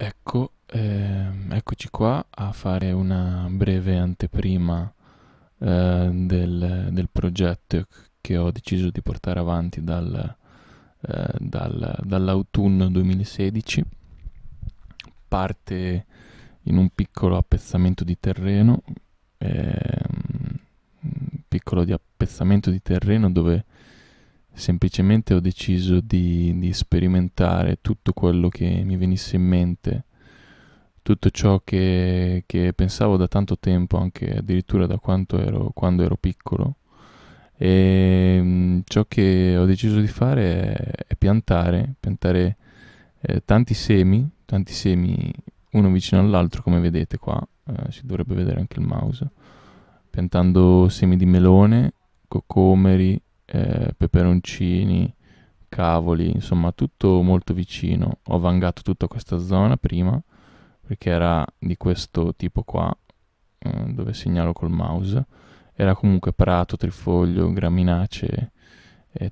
Ecco, eccoci qua a fare una breve anteprima del progetto che ho deciso di portare avanti dall'autunno 2016. Parte in un piccolo appezzamento di terreno, un piccolo di appezzamento di terreno dove semplicemente ho deciso di sperimentare tutto quello che mi venisse in mente, tutto ciò che pensavo da tanto tempo, anche addirittura da quando ero piccolo. E ciò che ho deciso di fare è piantare tanti semi uno vicino all'altro, come vedete qua, si dovrebbe vedere anche il mouse, piantando semi di melone, cocomeri, peperoncini, cavoli, insomma tutto molto vicino. Ho vangato tutta questa zona prima perché era di questo tipo qua, dove segnalo col mouse. Era comunque prato, trifoglio, graminacee,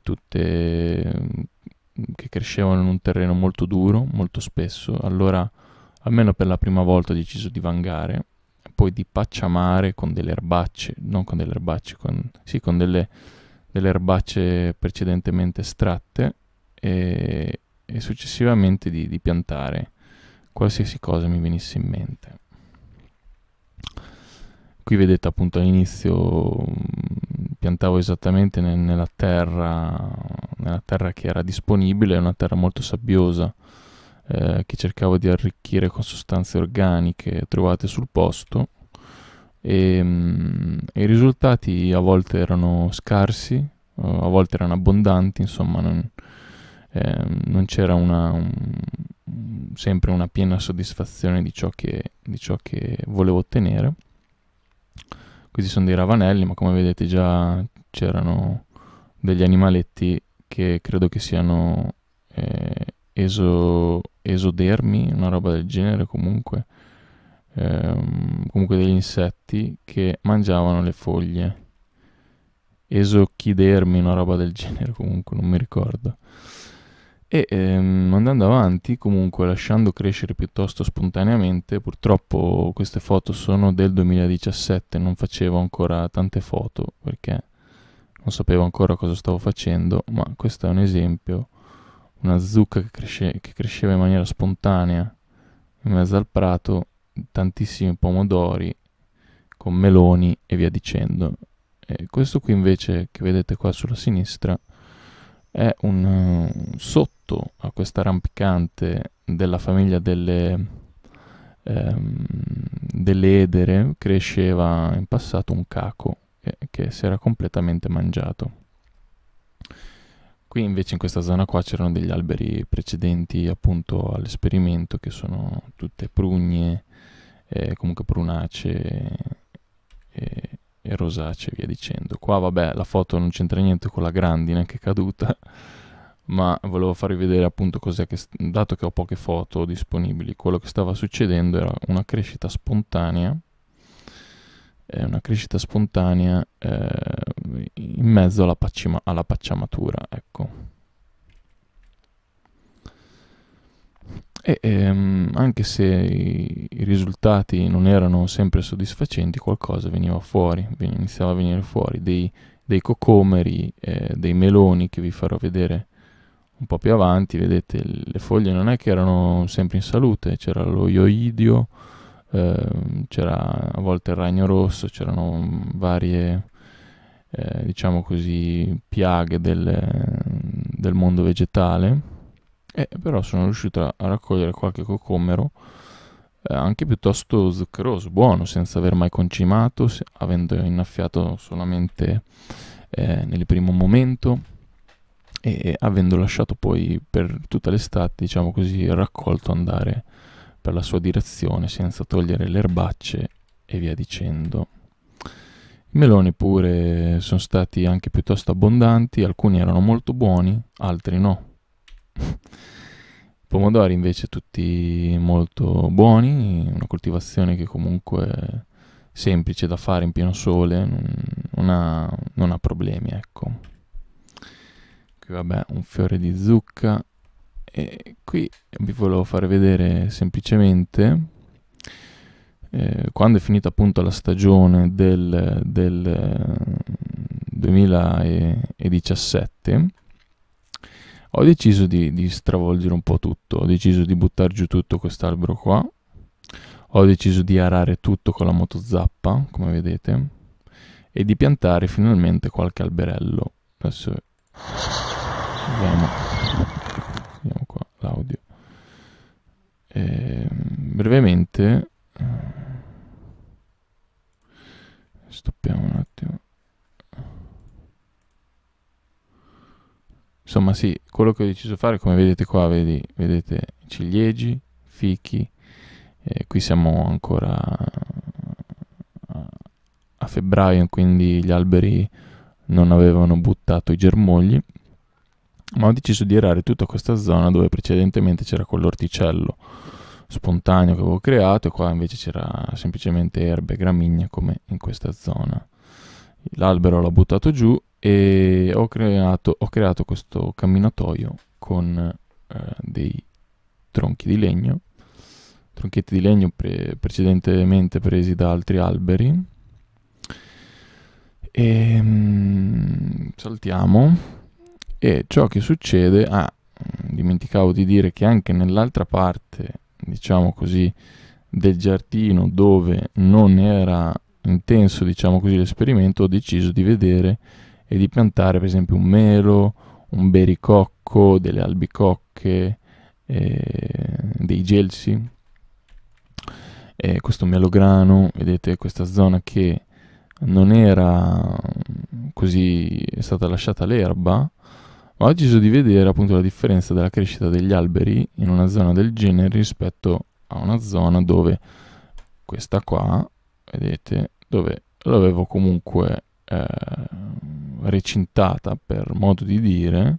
tutte che crescevano in un terreno molto duro, molto spesso. Allora, almeno per la prima volta ho deciso di vangare, poi di pacciamare con delle erbacce, non con delle erbacce, sì, con delle erbacce precedentemente estratte e successivamente di piantare qualsiasi cosa mi venisse in mente. Qui vedete appunto all'inizio piantavo esattamente nella terra che era disponibile, una terra molto sabbiosa, che cercavo di arricchire con sostanze organiche trovate sul posto e i risultati a volte erano scarsi, a volte erano abbondanti, insomma non c'era sempre una piena soddisfazione di ciò che volevo ottenere. Questi sono dei ravanelli, ma come vedete già c'erano degli animaletti che credo che siano esodermi, una roba del genere comunque, comunque degli insetti che mangiavano le foglie. Esochidermi, una roba del genere comunque, non mi ricordo. E andando avanti, comunque lasciando crescere piuttosto spontaneamente, purtroppo queste foto sono del 2017, non facevo ancora tante foto perché non sapevo ancora cosa stavo facendo, ma questo è un esempio, una zucca che cresceva in maniera spontanea in mezzo al prato, tantissimi pomodori con meloni e via dicendo. E questo qui invece che vedete qua sulla sinistra è un sotto a questa rampicante della famiglia delle edere cresceva in passato un caco che si era completamente mangiato. Qui invece in questa zona qua c'erano degli alberi precedenti appunto all'esperimento che sono tutte prugne, comunque prunacee e rosacee via dicendo. Qua vabbè la foto non c'entra niente con la grandine che è caduta, ma volevo farvi vedere appunto dato che ho poche foto disponibili, quello che stava succedendo era una crescita spontanea in mezzo alla pacciamatura, ecco. Anche se i risultati non erano sempre soddisfacenti, qualcosa veniva fuori, iniziava a venire fuori dei cocomeri, dei meloni che vi farò vedere un po' più avanti. Vedete, le foglie non è che erano sempre in salute, c'era lo ioidio, c'era a volte il ragno rosso, c'erano varie, diciamo così, piaghe del mondo vegetale. Però sono riuscito a raccogliere qualche cocomero anche piuttosto zuccheroso, buono, senza aver mai concimato, avendo innaffiato solamente nel primo momento e avendo lasciato poi per tutta l'estate, diciamo così, il raccolto andare per la sua direzione senza togliere le erbacce e via dicendo. I meloni pure sono stati anche piuttosto abbondanti, alcuni erano molto buoni, altri no. Pomodori invece tutti molto buoni, una coltivazione che comunque è semplice da fare in pieno sole, non ha problemi, ecco. Qui vabbè un fiore di zucca e qui vi volevo fare vedere semplicemente quando è finita appunto la stagione del 2017, ho deciso di stravolgere un po' tutto, ho deciso di buttare giù tutto quest'albero qua, ho deciso di arare tutto con la motozappa, come vedete, e di piantare finalmente qualche alberello. Adesso vediamo qua l'audio. Brevemente stoppiamo un attimo. Insomma sì, quello che ho deciso di fare, come vedete qua, vedete ciliegi, fichi, qui siamo ancora a febbraio, quindi gli alberi non avevano buttato i germogli, ma ho deciso di arare tutta questa zona dove precedentemente c'era quell'orticello spontaneo che avevo creato, e qua invece c'era semplicemente erbe, gramigna, come in questa zona. L'albero l'ho buttato giù e ho creato questo camminatoio con dei tronchi di legno, tronchetti di legno precedentemente presi da altri alberi. E saltiamo, e ciò che succede, dimenticavo di dire che anche nell'altra parte, diciamo così, del giardino, dove non era intenso, diciamo così, l'esperimento, ho deciso di vedere e di piantare per esempio un melo, un bericocco, delle albicocche, dei gelsi, questo melograno. Vedete questa zona che non era così, è stata lasciata l'erba, ma ho deciso di vedere appunto la differenza della crescita degli alberi in una zona del genere rispetto a una zona dove, questa qua, vedete, dove l'avevo comunque recintata, per modo di dire,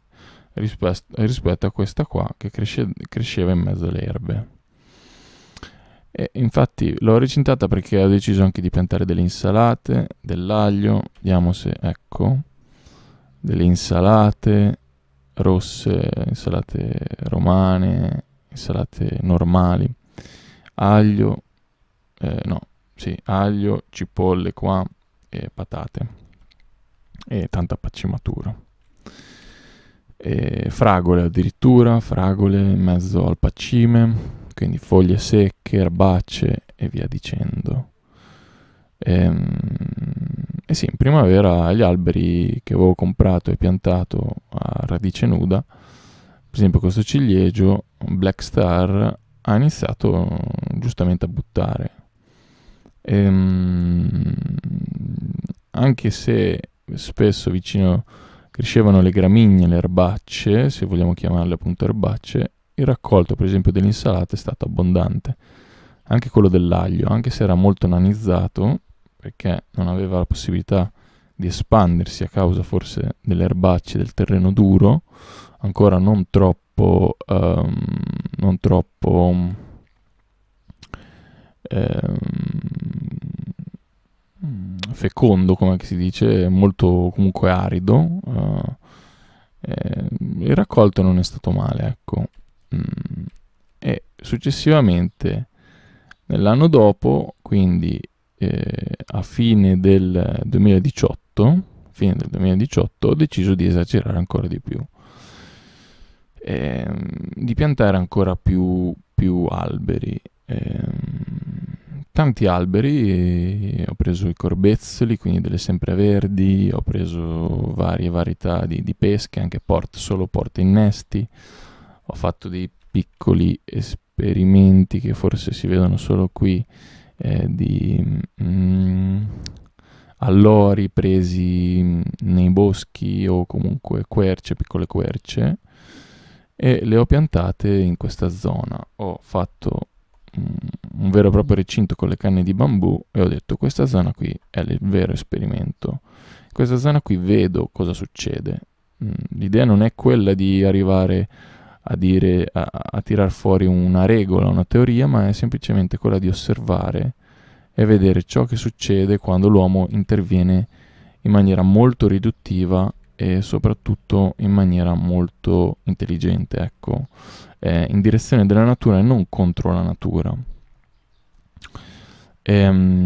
rispetto a questa qua che cresceva in mezzo alle erbe. E infatti l'ho recintata perché ho deciso anche di piantare delle insalate, dell'aglio, vediamo se, ecco, delle insalate rosse, insalate romane, insalate normali, aglio, aglio, cipolle qua e patate e tanta paccimatura. E fragole addirittura, fragole in mezzo al pacime, quindi foglie secche, erbacce e via dicendo. E sì, in primavera gli alberi che avevo comprato e piantato a radice nuda, per esempio questo ciliegio, Black Star, ha iniziato giustamente a buttare. Anche se spesso vicino crescevano le gramigne, le erbacce, se vogliamo chiamarle appunto erbacce, il raccolto per esempio dell'insalata è stato abbondante. Anche quello dell'aglio, anche se era molto nanizzato, perché non aveva la possibilità di espandersi a causa forse delle erbacce del terreno duro, ancora non troppo fecondo, come si dice, molto comunque arido. Il raccolto non è stato male, ecco. E successivamente, nell'anno dopo, quindi a fine del 2018, ho deciso di esagerare ancora di più, di piantare ancora più alberi. Tanti alberi, ho preso i corbezzoli, quindi delle sempreverdi, ho preso varie varietà di pesche, anche solo porte innesti, ho fatto dei piccoli esperimenti che forse si vedono solo qui, di allori presi nei boschi o comunque querce, piccole querce, e le ho piantate in questa zona. Ho fatto un vero e proprio recinto con le canne di bambù e ho detto: questa zona qui è il vero esperimento, in questa zona qui vedo cosa succede. L'idea non è quella di arrivare a dire, a tirar fuori una regola, una teoria, ma è semplicemente quella di osservare e vedere ciò che succede quando l'uomo interviene in maniera molto riduttiva e soprattutto in maniera molto intelligente, ecco, in direzione della natura e non contro la natura. Ecco,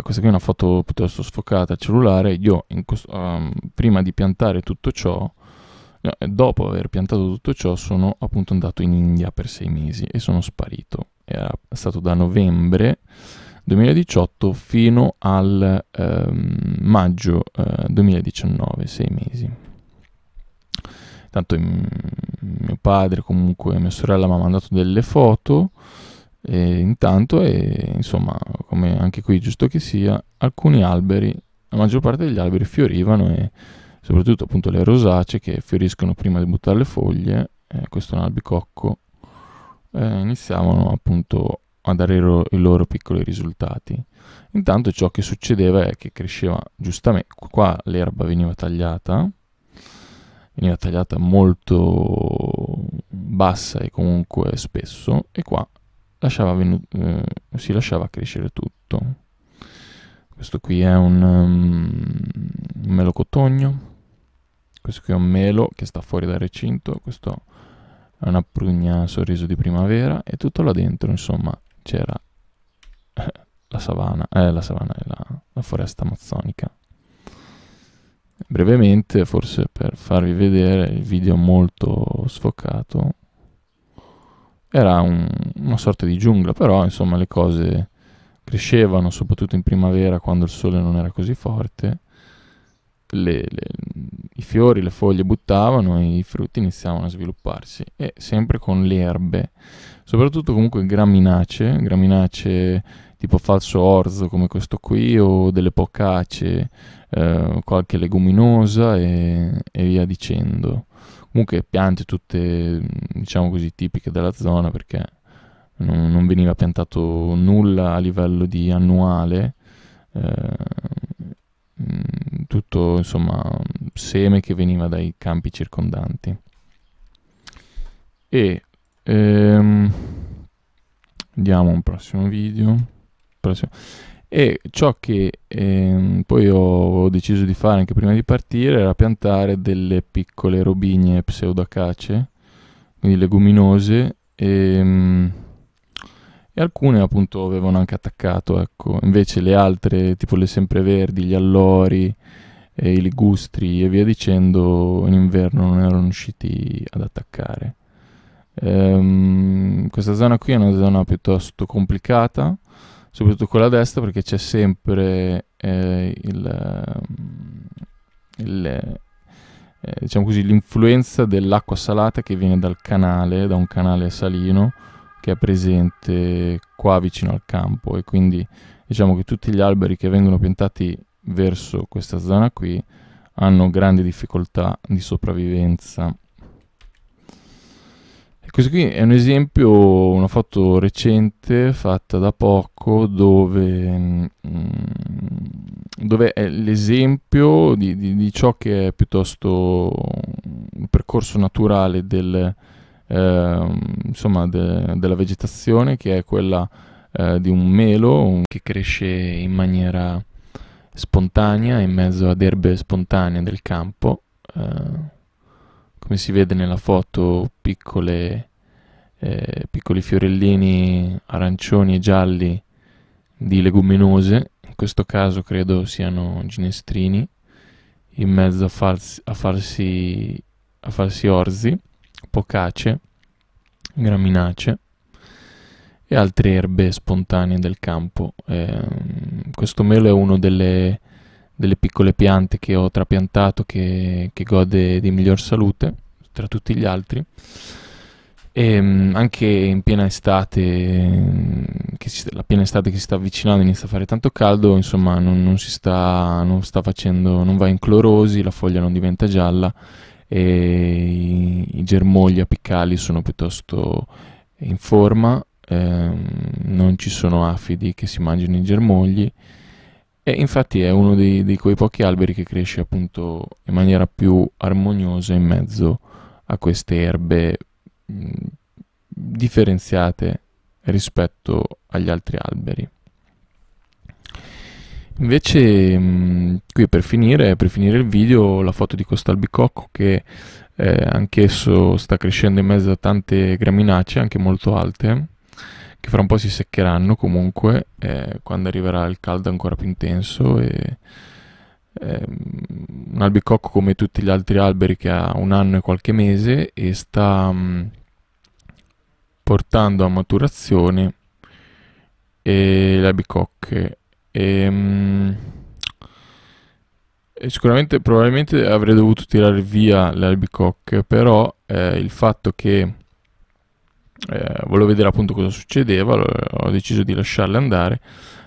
questa qui è una foto piuttosto sfocata al cellulare. Io prima di piantare tutto ciò, dopo aver piantato tutto ciò, sono appunto andato in India per 6 mesi e sono sparito. Era stato da novembre 2018 fino al maggio 2019, 6 mesi. Tanto mio padre, comunque mia sorella mi ha mandato delle foto e intanto, e insomma, come anche qui giusto che sia, alcuni alberi, la maggior parte degli alberi fiorivano, e soprattutto appunto le rosacee che fioriscono prima di buttare le foglie, questo è un albicocco, iniziavano appunto a dare i loro piccoli risultati. Intanto ciò che succedeva è che cresceva giustamente, qua l'erba veniva tagliata molto bassa e comunque spesso, e qua si lasciava crescere tutto. Questo qui è un melocotogno, questo qui è un melo che sta fuori dal recinto, questo è una prugna sorriso di primavera, e tutto là dentro insomma c'era la savana e la foresta amazzonica. Brevemente, forse per farvi vedere il video molto sfocato, era una sorta di giungla, però insomma le cose crescevano soprattutto in primavera, quando il sole non era così forte, i fiori, le foglie buttavano e i frutti iniziavano a svilupparsi, e sempre con le erbe, soprattutto comunque graminacee tipo falso orzo come questo qui, o delle focacee, qualche leguminosa e via dicendo. Comunque piante tutte, diciamo così, tipiche della zona, perché non veniva piantato nulla a livello di annuale, tutto insomma seme che veniva dai campi circondanti. E andiamo a un prossimo video. E ciò che poi ho deciso di fare anche prima di partire era piantare delle piccole robigne pseudacacee, quindi leguminose, e alcune appunto avevano anche attaccato, ecco. Invece le altre, tipo le sempreverdi, gli allori, i ligustri e via dicendo, in inverno non erano riusciti ad attaccare. Questa zona qui è una zona piuttosto complicata, soprattutto quella a destra, perché c'è sempre diciamo così, l'influenza dell'acqua salata che viene da un canale salino che è presente qua vicino al campo, e quindi diciamo che tutti gli alberi che vengono piantati verso questa zona qui hanno grandi difficoltà di sopravvivenza. Questo qui è un esempio, una foto recente fatta da poco, dove è l'esempio di ciò che è piuttosto un percorso naturale insomma, della vegetazione, che è quella di un melo che cresce in maniera spontanea in mezzo ad erbe spontanee del campo. Come si vede nella foto, piccoli fiorellini arancioni e gialli di leguminose, in questo caso credo siano ginestrini, in mezzo a falsi orzi, focacee, graminacee e altre erbe spontanee del campo. Questo melo è uno delle piccole piante che ho trapiantato che gode di miglior salute tra tutti gli altri, e anche in piena estate, la piena estate che si sta avvicinando, inizia a fare tanto caldo, insomma non va in clorosi, la foglia non diventa gialla, e i germogli apicali sono piuttosto in forma, non ci sono afidi che si mangino i germogli, e infatti è uno di quei pochi alberi che cresce appunto in maniera più armoniosa in mezzo a queste erbe differenziate rispetto agli altri alberi. Invece, qui per finire il video, la foto di questo albicocco che anch'esso sta crescendo in mezzo a tante graminacee, anche molto alte, che fra un po' si seccheranno comunque, quando arriverà il caldo ancora più intenso. Un albicocco come tutti gli altri alberi che ha 1 anno e qualche mese e sta portando a maturazione le albicocche. E sicuramente, probabilmente avrei dovuto tirare via le albicocche, però il fatto che volevo vedere appunto cosa succedeva, ho deciso di lasciarle andare,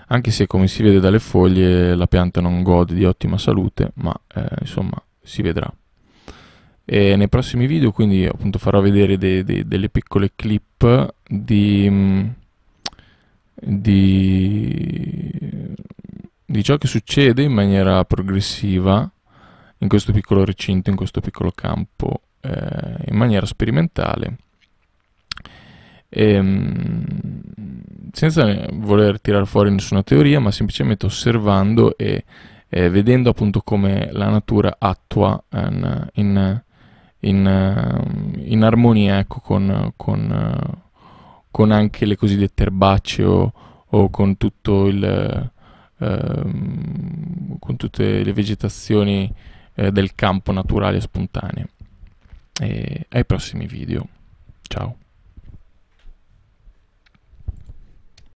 anche se come si vede dalle foglie la pianta non gode di ottima salute, ma insomma si vedrà. E nei prossimi video quindi appunto farò vedere delle piccole clip di, di ciò che succede in maniera progressiva in questo piccolo recinto, in questo piccolo campo, in maniera sperimentale, senza voler tirare fuori nessuna teoria, ma semplicemente osservando e vedendo appunto come la natura attua in armonia, ecco, con anche le cosiddette erbacee o con tutto con tutte le vegetazioni del campo naturale e spontanee. E ai prossimi video. Ciao.